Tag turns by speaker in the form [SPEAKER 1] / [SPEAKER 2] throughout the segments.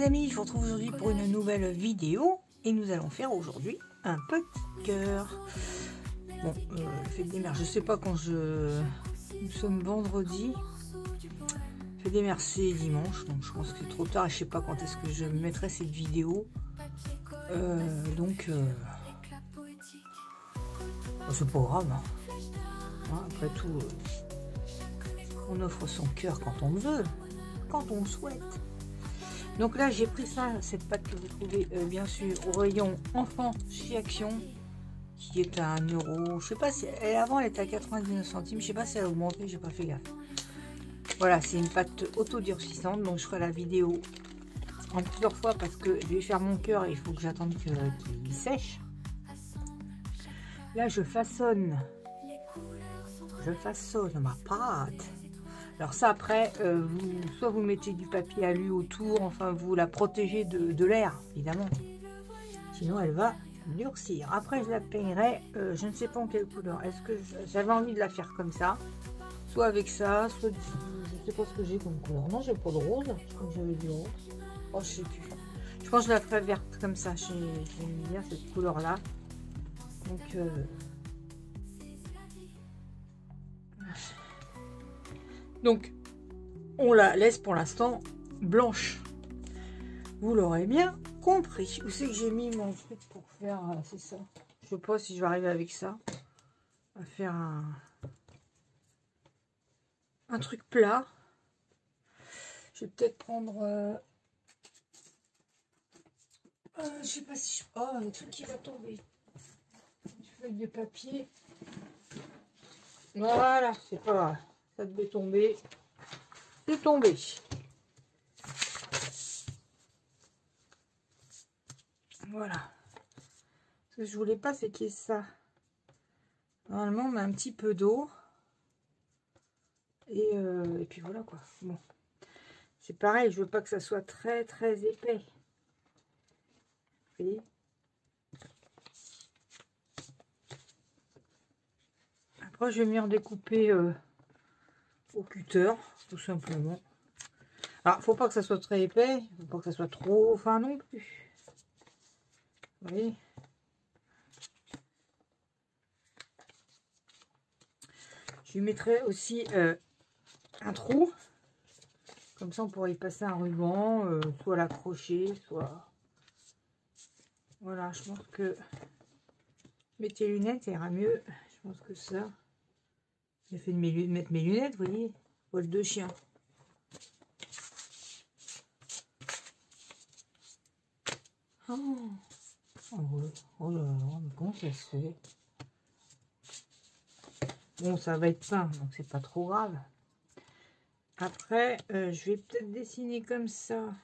[SPEAKER 1] les amis, je vous retrouve aujourd'hui pour une nouvelle vidéo et nous allons faire aujourd'hui un petit cœur. Bon, fête des mères, je sais pas quand nous sommes vendredi. Fête des mères c'est dimanche, donc je pense que c'est trop tard et je sais pas quand est-ce que je mettrai cette vidéo. C'est pas grave. Hein, après tout, on offre son cœur quand on le veut, quand on le souhaite. Donc là j'ai pris ça, cette pâte que vous trouvez bien sûr au rayon enfant chez Action, qui est à 1 euro. Je sais pas si avant elle était à 99 centimes, je sais pas si elle a augmenté, j'ai pas fait gaffe. Voilà, c'est une pâte auto-durcissante, donc je ferai la vidéo en plusieurs fois parce que je vais faire mon cœur et il faut que j'attende qu'il sèche. Là je façonne ma pâte. Alors ça après, soit vous mettez du papier alu autour, enfin vous la protégez de l'air, évidemment. Sinon elle va durcir. Après je la peignerai, je ne sais pas en quelle couleur. Est-ce que j'avais envie de la faire comme ça, soit avec ça, soit je sais pas ce que j'ai comme couleur. Non, j'ai pas de rose, je crois que j'avais du rose. Oh, je sais plus. Je pense que je la ferai verte comme ça. J'aime bien cette couleur là. Donc on la laisse pour l'instant blanche. Vous l'aurez bien compris. Où c'est que j'ai mis mon truc pour faire... c'est ça. Je sais pas si je vais arriver avec ça. À faire un truc plat. Je vais peut-être prendre... je sais pas si je... Oh, le truc qui va tomber. Une feuille de papier. Voilà, c'est pas grave. Ça devait tomber. C'est tombé. Voilà. Ce que je voulais pas, c'est qu'il y ait ça. Normalement, on met un petit peu d'eau. Et puis voilà quoi. Bon. C'est pareil, je veux pas que ça soit très très épais. Vous voyez ? Après, je vais venir découper au cutter, tout simplement. Alors, faut pas que ça soit très épais, faut pas que ça soit trop fin non plus. Vous voyez ? Je lui mettrai aussi un trou. Comme ça, on pourrait y passer un ruban, soit l'accrocher, soit... Voilà, je pense que... Mettez les lunettes, ça ira mieux. Je pense que ça... J'ai fait de mettre mes lunettes, vous voyez, poil de chien. Oh, oh là là, mais comment ça se fait? Bon, ça va être peint, donc c'est pas trop grave. Après, je vais peut-être dessiner comme ça.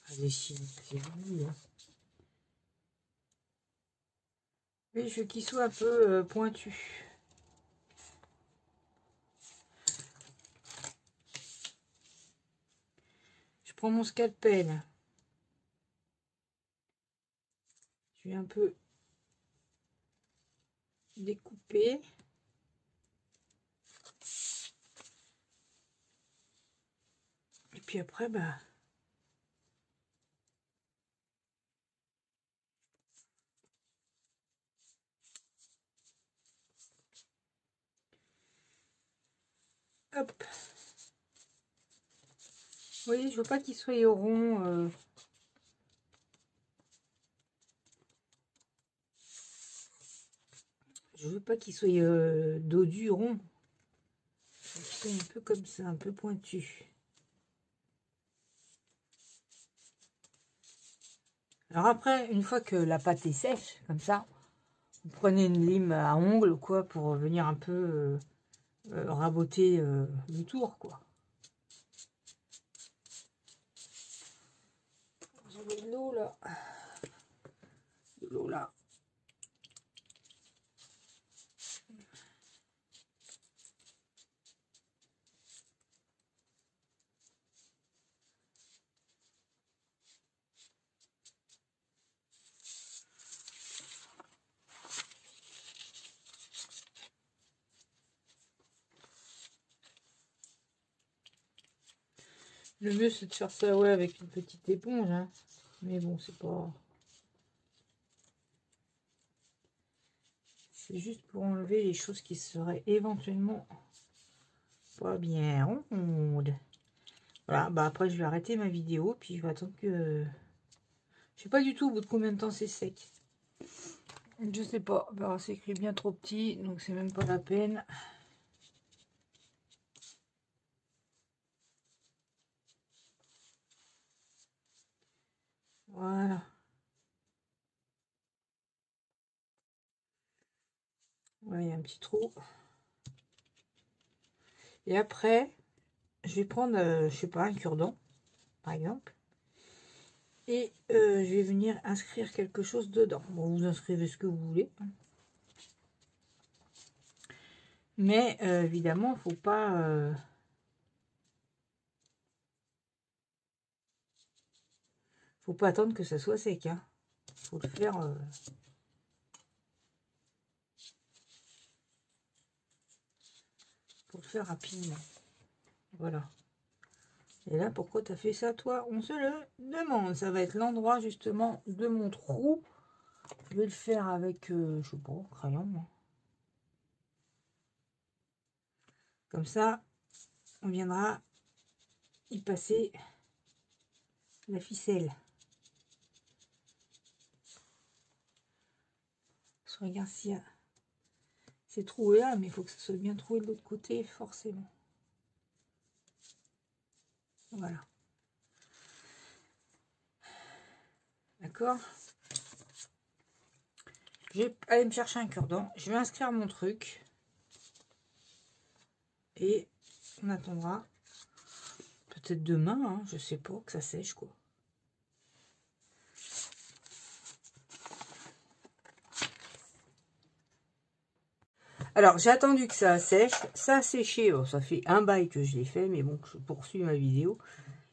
[SPEAKER 1] Dessiner, c'est joli, hein. Mais je veux qu'il soit un peu pointu. Je prends mon scalpel. Je vais un peu découper. Et puis après, bah... Hop. Vous voyez, je veux pas qu'il soit rond. Je veux pas qu'il soit dodu rond. Qu'il soit un peu comme ça, un peu pointu. Alors après, une fois que la pâte est sèche, comme ça, vous prenez une lime à ongles, quoi, pour venir un peu raboter le tour, quoi. J'avais de l'eau, là. De l'eau, là. Le mieux, c'est de faire ça, ouais, avec une petite éponge, hein. Mais bon, c'est pas... C'est juste pour enlever les choses qui seraient éventuellement pas bien rondes. Voilà, bah après, je vais arrêter ma vidéo, puis je vais attendre que... Je sais pas du tout au bout de combien de temps c'est sec. Je sais pas, bah, c'est écrit bien trop petit, donc c'est même pas la peine. Voilà. Ouais, il y a un petit trou. Et après, je vais prendre, je sais pas, un cure-dent, par exemple. Et je vais venir inscrire quelque chose dedans. Bon, vous inscrivez ce que vous voulez. Mais évidemment, faut pas attendre que ça soit sec. Hein. Faut le faire. Faut le faire rapidement. Voilà. Et là, pourquoi tu as fait ça, toi? On se le demande. Ça va être l'endroit, justement, de mon trou. Je vais le faire avec, je sais pas, crayon. Hein. Comme ça, on viendra y passer la ficelle. Je regarde s'il y a... C'est troué là, mais il faut que ça soit bien troué de l'autre côté, forcément. Voilà. D'accord. Je vais aller me chercher un cure-dent. Je vais inscrire mon truc. Et on attendra. Peut-être demain, hein, je sais pas, que ça sèche, quoi. Alors, j'ai attendu que ça sèche. Ça a séché. Oh, ça fait un bail que je l'ai fait, mais bon, je poursuis ma vidéo.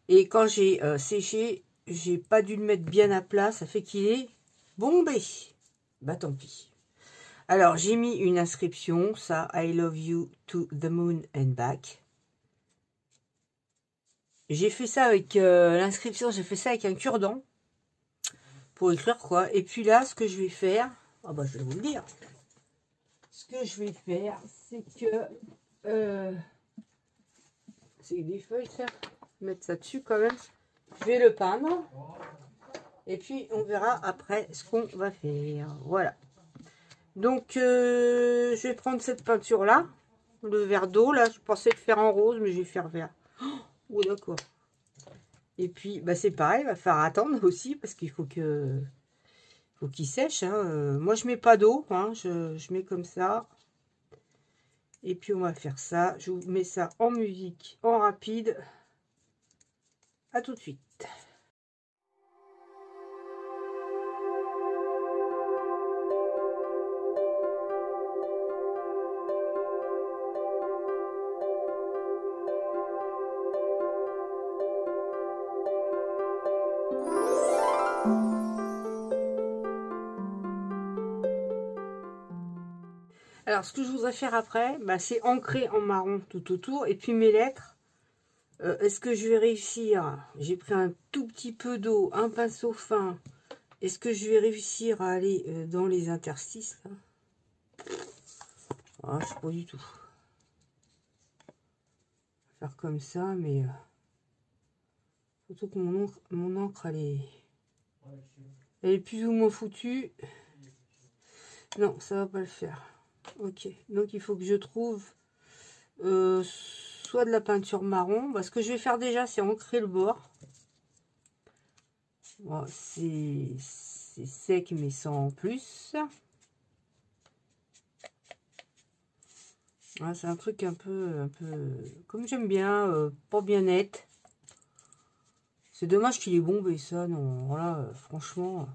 [SPEAKER 1] Et quand j'ai séché, j'ai pas dû le mettre bien à plat. Ça fait qu'il est bombé. Bah, tant pis. Alors, j'ai mis une inscription. Ça, I love you to the moon and back. J'ai fait ça avec l'inscription. J'ai fait ça avec un cure-dent. Pour écrire quoi. Et puis là, ce que je vais faire... Ah bah, je vais vous le dire. Ce que je vais faire, c'est que... c'est des feuilles, ça. Mettre ça dessus quand même. Je vais le peindre. Et puis, on verra après ce qu'on va faire. Voilà. Donc, je vais prendre cette peinture-là. Le verre d'eau, là. Je pensais le faire en rose, mais je vais faire vert. Oh, d'accord. Et puis, bah, c'est pareil. Il va falloir attendre aussi, parce qu'il faut que... faut qu'il sèche. Hein. Moi, je mets pas d'eau. Hein. Je mets comme ça. Et puis, on va faire ça. Je vous mets ça en musique, en rapide. À tout de suite. Alors, ce que je voudrais faire après, bah, c'est ancrer en marron tout autour. Et puis, mes lettres, est-ce que je vais réussir? J'ai pris un tout petit peu d'eau, un pinceau fin. Est-ce que je vais réussir à aller dans les interstices là? Ah, je sais pas du tout. Faire comme ça, mais... surtout que mon encre, elle est plus ou moins foutue. Non, ça va pas le faire. Ok, donc il faut que je trouve soit de la peinture marron. Bah, ce que je vais faire déjà, c'est ancrer le bord. Bon, c'est sec, mais sans plus. Ah, c'est un truc un peu comme j'aime bien, pas bien net. C'est dommage qu'il ait bombé ça, non. Voilà, franchement.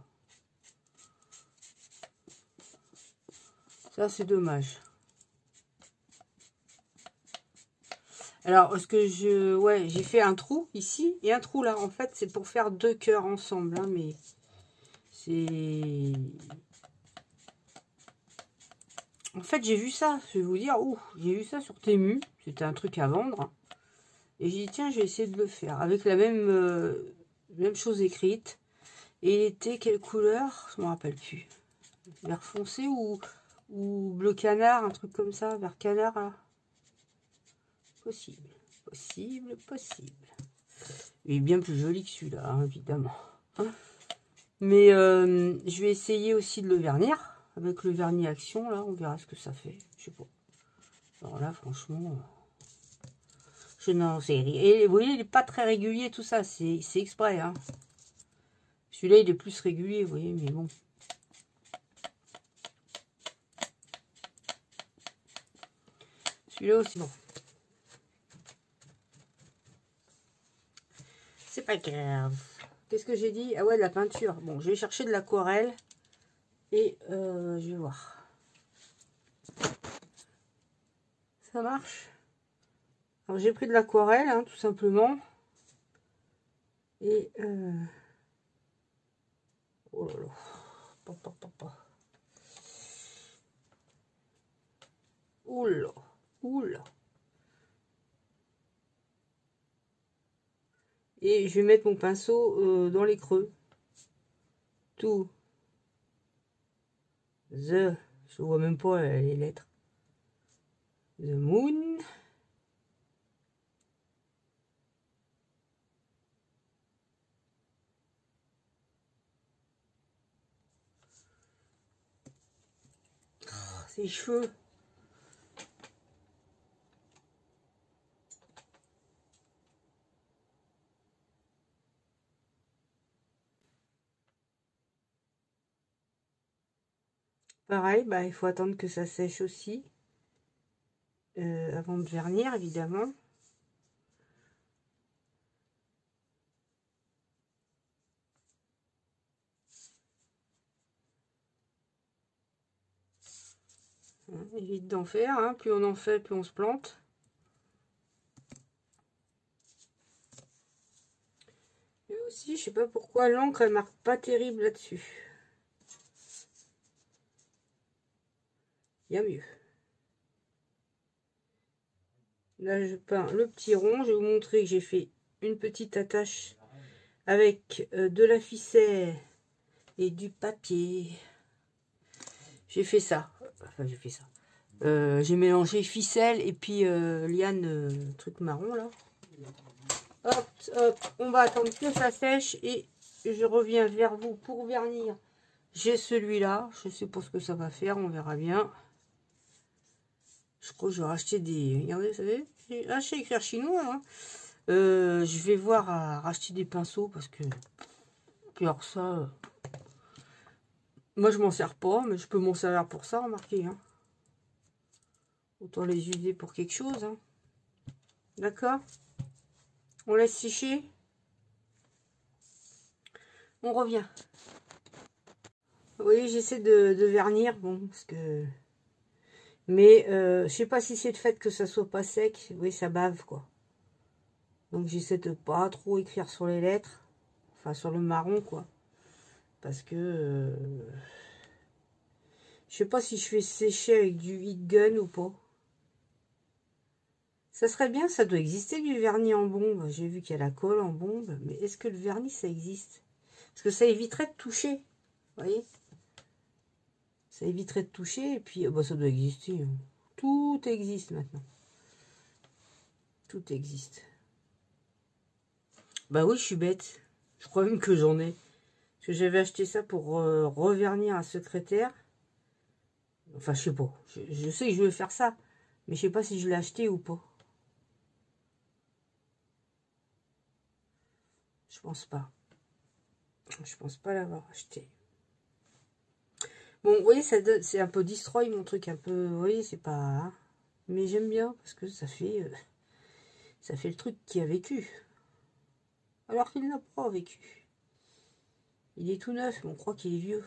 [SPEAKER 1] Ça, c'est dommage. Alors, ce que je... ouais, j'ai fait un trou ici et un trou là. En fait, c'est pour faire deux cœurs ensemble. Hein, mais c'est... En fait, j'ai vu ça. Je vais vous dire, ouh, j'ai vu ça sur Temu. C'était un truc à vendre. Et j'ai dit, tiens, je vais essayer de le faire. Avec la même chose écrite. Et il était quelle couleur? Je ne me rappelle plus. Vert foncé ou bleu canard, un truc comme ça, vert canard. Là. Possible, possible, possible. Il est bien plus joli que celui-là, hein, évidemment. Hein, mais je vais essayer aussi de le vernir. Avec le vernis Action, là, on verra ce que ça fait. Je sais pas. Alors là, franchement, je n'en sais rien. Et vous voyez, il n'est pas très régulier, tout ça. C'est exprès. Hein. Celui-là, il est plus régulier, vous voyez, mais bon. Celui-là aussi, bon. C'est pas grave. Qu'est-ce que j'ai dit? Ah ouais, de la peinture. Bon, je vais chercher de l'aquarelle. Et je vais voir. Ça marche. Alors, j'ai pris de l'aquarelle, hein, tout simplement. Et... oh là là. Oula. Oula. Et je vais mettre mon pinceau dans les creux. Tout. Je vois même pas les lettres. The moon. Oh, ses cheveux. Pareil, bah, il faut attendre que ça sèche aussi. Avant de vernir, évidemment. Hein, évite d'en faire. Hein. Plus on en fait, plus on se plante. Et aussi, je sais pas pourquoi l'encre, elle marque pas terrible là-dessus. Il y a mieux. Là, je peins le petit rond. Je vais vous montrer que j'ai fait une petite attache avec de la ficelle et du papier. J'ai fait ça. Enfin, j'ai fait ça. J'ai mélangé ficelle et puis liane, truc marron là. Hop, hop. On va attendre que ça sèche et je reviens vers vous pour vernir. J'ai celui-là. Je sais pas ce que ça va faire. On verra bien. Je crois que je vais racheter des... Regardez, vous savez, j'ai acheté écrire chinois. Hein. Je vais voir à racheter des pinceaux parce que... Alors ça... Moi, je m'en sers pas, mais je peux m'en servir pour ça, remarquez. Hein. Autant les user pour quelque chose. Hein. D'accord? On laisse sécher. On revient. Vous voyez, j'essaie de vernir. Bon, parce que... Mais je sais pas si c'est le fait que ça soit pas sec. Oui, ça bave, quoi. Donc, j'essaie de pas trop écrire sur les lettres. Enfin, sur le marron, quoi. Parce que... je sais pas si je fais sécher avec du heat gun ou pas. Ça serait bien, ça doit exister du vernis en bombe. J'ai vu qu'il y a la colle en bombe. Mais est-ce que le vernis, ça existe? Parce que ça éviterait de toucher. Vous voyez? Ça éviterait de toucher. Et puis, bah, ça doit exister. Hein. Tout existe maintenant. Tout existe. Bah oui, je suis bête. Je crois même que j'en ai. Parce que j'avais acheté ça pour revernir un secrétaire. Enfin, je sais pas. Je sais que je vais faire ça. Mais je sais pas si je l'ai acheté ou pas. Je pense pas. Je pense pas l'avoir acheté. Bon, vous voyez, c'est un peu destroy mon truc. Un peu, vous voyez, c'est pas... Hein, mais j'aime bien parce que ça fait le truc qui a vécu. Alors qu'il n'a pas vécu. Il est tout neuf, mais on croit qu'il est vieux.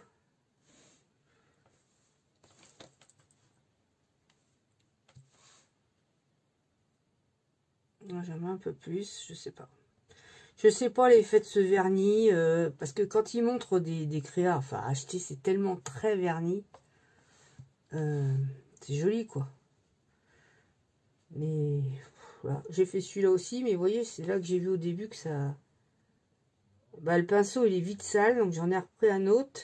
[SPEAKER 1] J'aimerais un peu plus, je sais pas. Je sais pas l'effet de ce vernis, parce que quand ils montrent des créas, enfin acheter, c'est tellement très verni. C'est joli, quoi. Mais voilà. J'ai fait celui-là aussi, mais vous voyez, c'est là que j'ai vu au début que ça... Bah, le pinceau, il est vite sale, donc j'en ai repris un autre.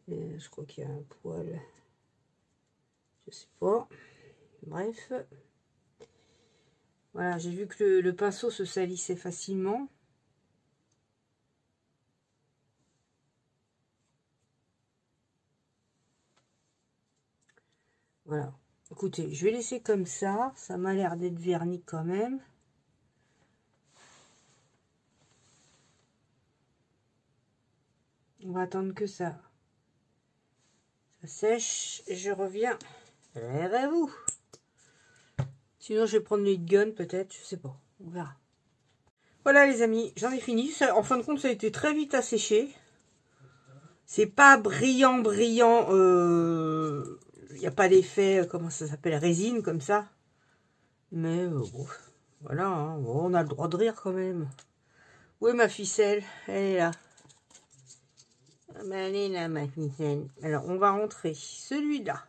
[SPEAKER 1] Et je crois qu'il y a un poil. Je sais pas. Bref. Voilà, j'ai vu que le pinceau se salissait facilement. Voilà. Écoutez, je vais laisser comme ça. Ça m'a l'air d'être verni quand même. On va attendre que ça sèche. Et je reviens vers vous. Sinon, je vais prendre le heat gun peut-être. Je sais pas. On verra. Voilà les amis, j'en ai fini. Ça, en fin de compte, ça a été très vite à sécher. C'est pas brillant. Il n'y a pas d'effet, comment ça s'appelle, résine comme ça. Mais bon, voilà, hein, bon, on a le droit de rire quand même. Où est ma ficelle? Elle est là. Elle est là, ma ficelle. Alors, on va rentrer celui-là.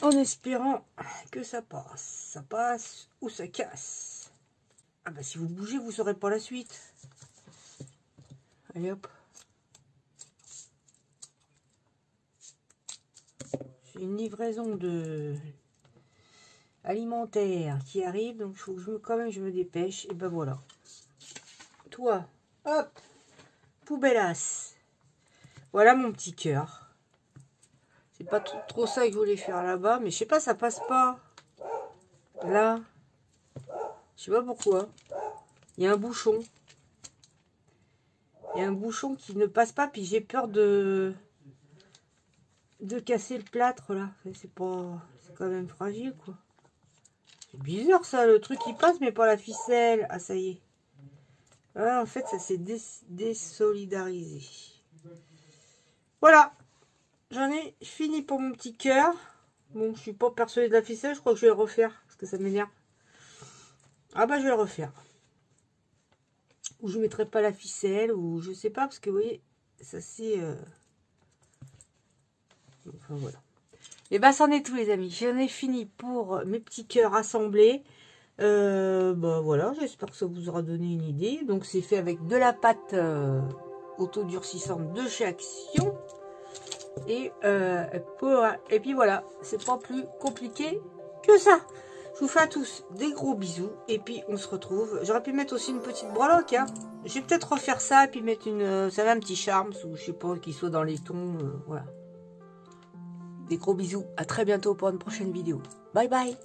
[SPEAKER 1] En espérant que ça passe. Ça passe ou ça casse. Ah bah si vous bougez, vous saurez pas la suite. Allez hop. J'ai une livraison de alimentaire qui arrive, donc il faut que quand même je me dépêche. Et ben voilà. Toi, hop, poubellas. Voilà mon petit cœur. C'est pas trop ça que je voulais faire là-bas, mais je sais pas, ça passe pas. Là, je sais pas pourquoi. Il y a un bouchon. Il y a un bouchon qui ne passe pas, puis j'ai peur de casser le plâtre là. C'est quand même fragile quoi. C'est bizarre ça, le truc qui passe mais pas la ficelle. Ah ça y est. Ah, en fait ça s'est désolidarisé. Voilà. J'en ai fini pour mon petit cœur. Bon, je suis pas persuadée de la ficelle, je crois que je vais le refaire parce que ça m'énerve. Ah bah je vais le refaire. Ou je mettrai pas la ficelle, ou je sais pas, parce que vous voyez, ça c'est... Enfin voilà. Et bah c'en est tout les amis. J'en ai fini pour mes petits cœurs assemblés. Bah voilà, j'espère que ça vous aura donné une idée. Donc c'est fait avec de la pâte autodurcissante de chez Action. Et puis voilà, c'est pas plus compliqué que ça. Je vous fais à tous des gros bisous. Et puis on se retrouve. J'aurais pu mettre aussi une petite breloque. Hein. Je vais peut-être refaire ça. Et puis mettre ça va un petit charme. Ou je sais pas, qu'il soit dans les tons. Voilà. Des gros bisous. À très bientôt pour une prochaine vidéo. Bye bye.